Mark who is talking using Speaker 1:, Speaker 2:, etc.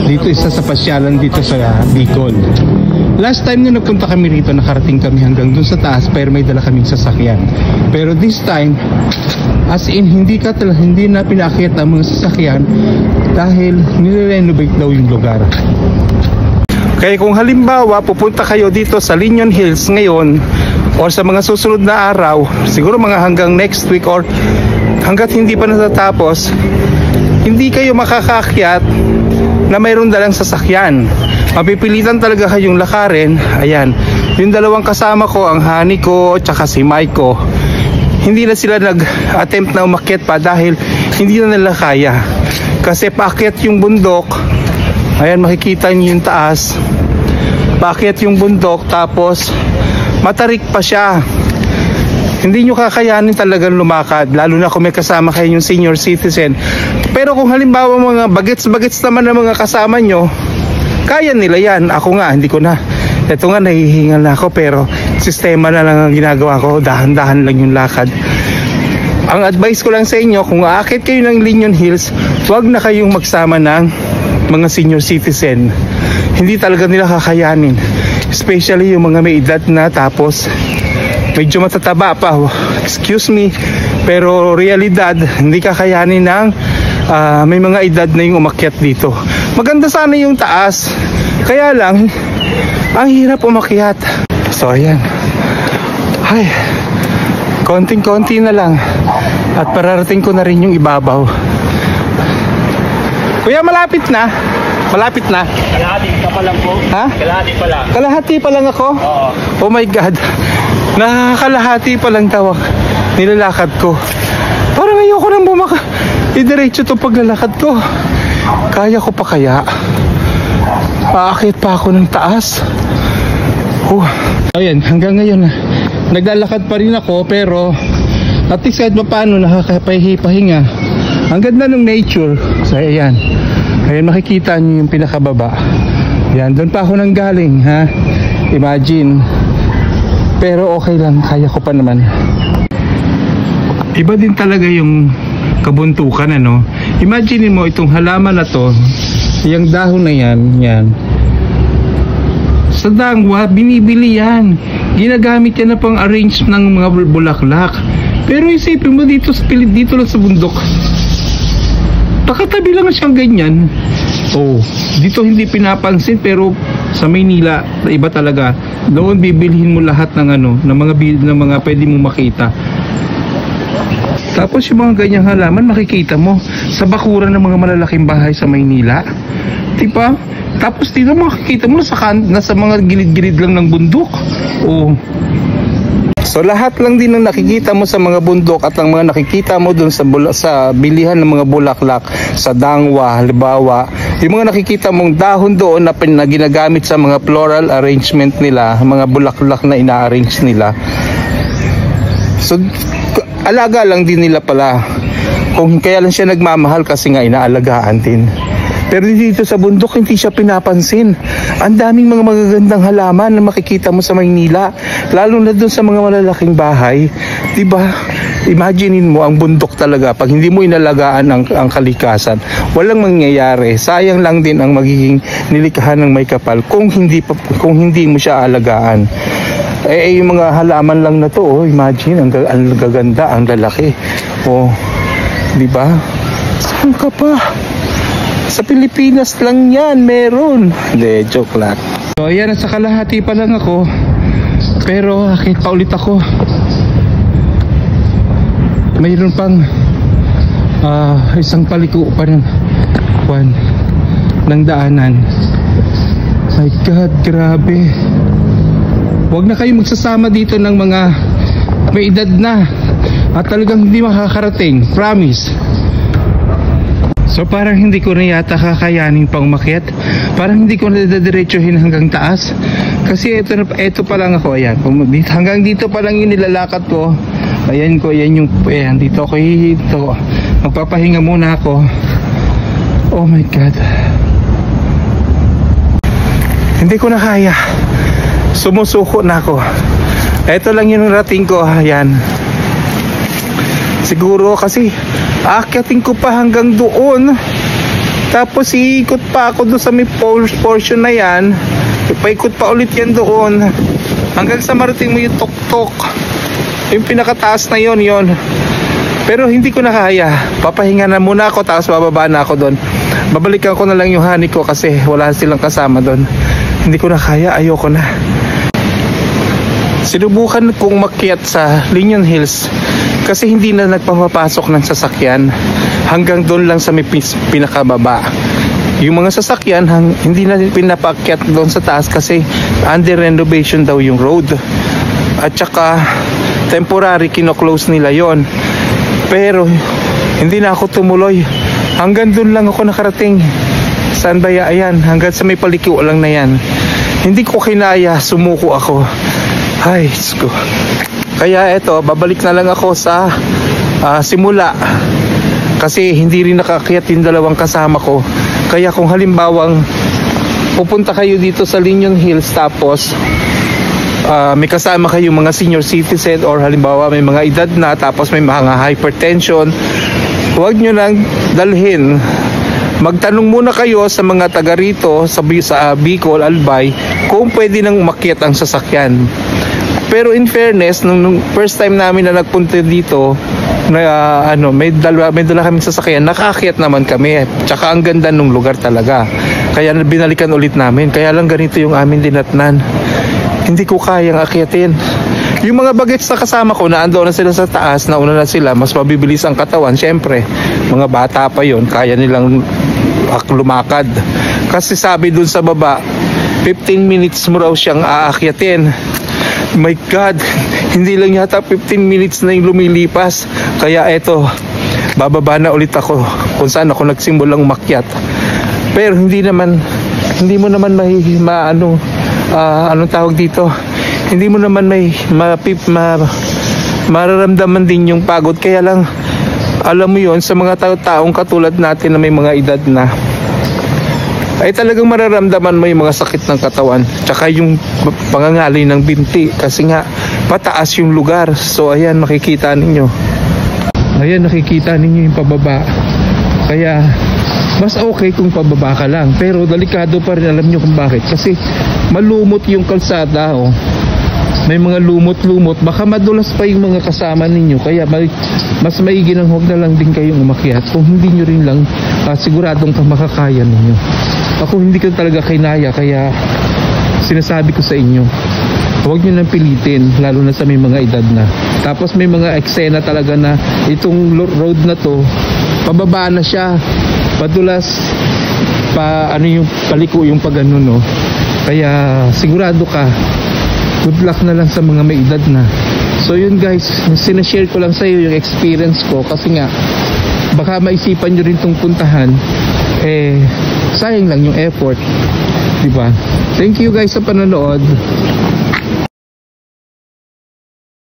Speaker 1: Dito isa sa pasyalan dito sa Bicol. Last time na nagpunta kami rito, nakarating kami hanggang dun sa taas pero may dala kaming sasakyan. Pero this time, as in hindi na pinaakyat ang mga sasakyan dahil nire-renovate daw yung lugar. Kaya kung halimbawa pupunta kayo dito sa Liñon Hills ngayon or sa mga susunod na araw, siguro mga hanggang next week or hanggat hindi pa natatapos, hindi kayo makakaakyat na mayroon dalang sasakyan. Mapipilitan talaga kayong lakarin. Ayan, yung dalawang kasama ko, ang honey ko tsaka si Maiko, hindi na sila nag-attempt na umakyat pa dahil hindi na nila kaya. Kasi paakyat yung bundok, ayan makikita niyo yung taas, paakyat yung bundok tapos matarik pa siya. Hindi nyo kakayanin talagang lumakad, lalo na kung may kasama kayo yung senior citizen. Pero kung halimbawa mga bagets naman ng mga kasama nyo, kaya nila yan. Ako nga, hindi ko na. Ito nga, nahihingal na ako pero sistema na lang ang ginagawa ko, dahan-dahan lang yung lakad. Ang advice ko lang sa inyo, kung aakit kayo ng Liñon Hills, huwag na kayong magsama ng mga senior citizen. Hindi talaga nila kakayanin, especially yung mga may edad na tapos medyo matataba pa. Excuse me, pero realidad, hindi kakayanin ng may mga edad na yung umakyat dito. Maganda sana yung taas, kaya lang ang hirap umakyat. So ayan, ay, konting-konti na lang at pararating ko na rin yung ibabaw. Kuya, malapit na. Malapit na.
Speaker 2: Kalahati ka pa lang po.
Speaker 1: Ha?
Speaker 2: Kalahati pa lang.
Speaker 1: Kalahati pa lang ako?
Speaker 2: Oo.
Speaker 1: Oh my God. Nakakalahati pa lang tawag. Nilalakad ko. Parang ayoko nang idiretso itong paglalakad ko. Kaya ko pa kaya? Aakit pa ako ng taas. Ayan, hanggang ngayon naglalakad pa rin ako pero at least kahit pa paano nakakapahinga. Ang ganda ng nature. So ayan. Ayan, makikita nyo yung pinakababa. Ayan, doon pa ako nang galing, ha? Imagine. Pero okay lang, kaya ko pa naman. Iba din talaga yung kabuntukan, ano? Imagine mo itong halaman na to, yung dahon na yan. Sa dangwa, binibili yan. Ginagamit yan na pang arrange ng mga bulaklak. Pero isipin mo dito lang sa bundok. Nakatabi lang siyang ganyan. Dito hindi pinapansin pero sa Maynila, iba talaga. Doon bibilhin mo lahat ng ng mga pwede mong makita. Tapos yung mga ganyang halaman makikita mo sa bakuran ng mga malalaking bahay sa Maynila. Diba? Tapos dito makikita mo nasa mga gilid-gilid lang ng bundok. So lahat lang din ng nakikita mo sa mga bundok at ang mga nakikita mo dun sa bilihan ng mga bulaklak sa dangwa, halimbawa, yung mga nakikita mong dahon doon na ginagamit sa mga floral arrangement nila, mga bulaklak na ina-arrange nila. So alaga lang din nila pala. Kung kaya lang siya nagmamahal kasi nga inaalagaan din. Pero dito sa bundok hindi siya pinapansin. Ang daming mga magagandang halaman na makikita mo sa Maynila, lalo na doon sa mga malalaking bahay. Diba? Imaginein mo ang bundok talaga pag hindi mo inalagaan ang kalikasan. Walang mangyayari. Sayang lang din ang magiging nilikha ng may kapal kung hindi mo siya alagaan. Yung mga halaman lang na to, imagine, ang gaganda, ang lalaki. Diba? Saan ka pa? Sa Pilipinas lang yan, meron. Hindi, joke lang. So ayan, nasa kalahati pa lang ako. Pero akit pa ulit ako. Mayroon pang isang paliko pa ng daanan. My God, grabe. Huwag na kayo magsasama dito ng mga may edad na at talagang hindi makakarating. Promise. So parang hindi ko na yata kakayanin pang umakyat. Parang hindi ko na didiretsuhin hanggang taas. Kasi ito pa lang ako. Ayan, hanggang dito pa lang yung nilalakad ko. Ayan dito ako hihito. Magpapahinga muna ako. Oh my God. Hindi ko na kaya. Sumusuko na ako. Ito lang yung rating ko. Ayan. Siguro kasi aakyatin ko pa hanggang doon. Tapos iikot pa ako doon sa may portion na yan. Paikot pa ulit yan doon. Hanggang sa marating mo yung tuktok. Yung pinakataas na yon. Pero hindi ko na kaya. Papahinga na muna ako, tapos bababa na ako doon. Babalikan ko na lang yung honey ko kasi wala silang kasama doon. Hindi ko na kaya, ayoko na. Sinubukan kong makyat sa Liñon Hills kasi hindi na nagpapapasok ng sasakyan. Hanggang doon lang sa may pinakababa. Yung mga sasakyan hindi na pinapakyat doon sa taas kasi under renovation daw yung road. At saka temporary kino-close nila yon. Pero hindi na ako tumuloy. Hanggang doon lang ako nakarating. Saan ba yan? Hanggang sa may paliko lang na yan. Hindi ko kinaya, sumuko ako. Ay, sko. Kaya eto, babalik na lang ako sa simula. Kasi hindi rin nakaakyat yung dalawang kasama ko. Kaya kung halimbawang pupunta kayo dito sa Liñon Hills tapos may kasama kayo mga senior citizen or halimbawa may mga edad na tapos may mga hypertension, huwag nyo nang dalhin. Magtanong muna kayo sa mga taga rito sa Bicol, Albay kung pwede nang umakyat ang sasakyan. Pero in fairness, nung first time namin na nagpunta dito, na may dala kaming sasakyan, nakaakyat naman kami. Tsaka ang ganda nung lugar talaga. Kaya binalikan ulit namin. Kaya lang ganito yung amin dinatnan. Hindi ko kayang akyatin. Yung mga bagets na kasama ko, naandoon na sila sa taas, nauna na sila, mas mabibilis ang katawan. Siyempre, mga bata pa yon, kaya nilang lumakad. Kasi sabi dun sa baba, 15 minutes mo raw siyang aakyatin. My God, hindi lang yata 15 minutes na yung lumilipas. Kaya eto, bababa na ulit ako kung saan ako nagsimulang umakyat. Pero hindi mo naman anong tawag dito, hindi mo naman mararamdaman din yung pagod. Kaya lang, alam mo yon, sa mga taong katulad natin na may mga edad na, ay talagang mararamdaman mo yung mga sakit ng katawan tsaka yung pangangalay ng binti kasi nga pataas yung lugar. So ayan, nakikita ninyo yung pababa. Kaya mas okay kung pababa ka lang, pero delikado pa rin. Alam nyo kung bakit? Kasi malumot yung kalsada, may mga lumot-lumot, baka madulas pa yung mga kasama ninyo. Kaya mas maigi nang huwag na lang din kayong umakyat kung hindi nyo rin lang siguradong makakaya ninyo. Ako hindi ko talaga kinaya, kaya sinasabi ko sa inyo, huwag nyo nang pilitin, lalo na sa may mga edad na. Tapos may mga eksena talaga na itong road na to, pababa na siya, padulas yung paliko yung pagano, no? Kaya sigurado ka, good luck na lang sa mga may edad na. So yun guys, sinashare ko lang sa iyo yung experience ko kasi nga baka maisipan nyo rin tong puntahan, sayang lang yung effort, diba? Thank you guys sa panonood.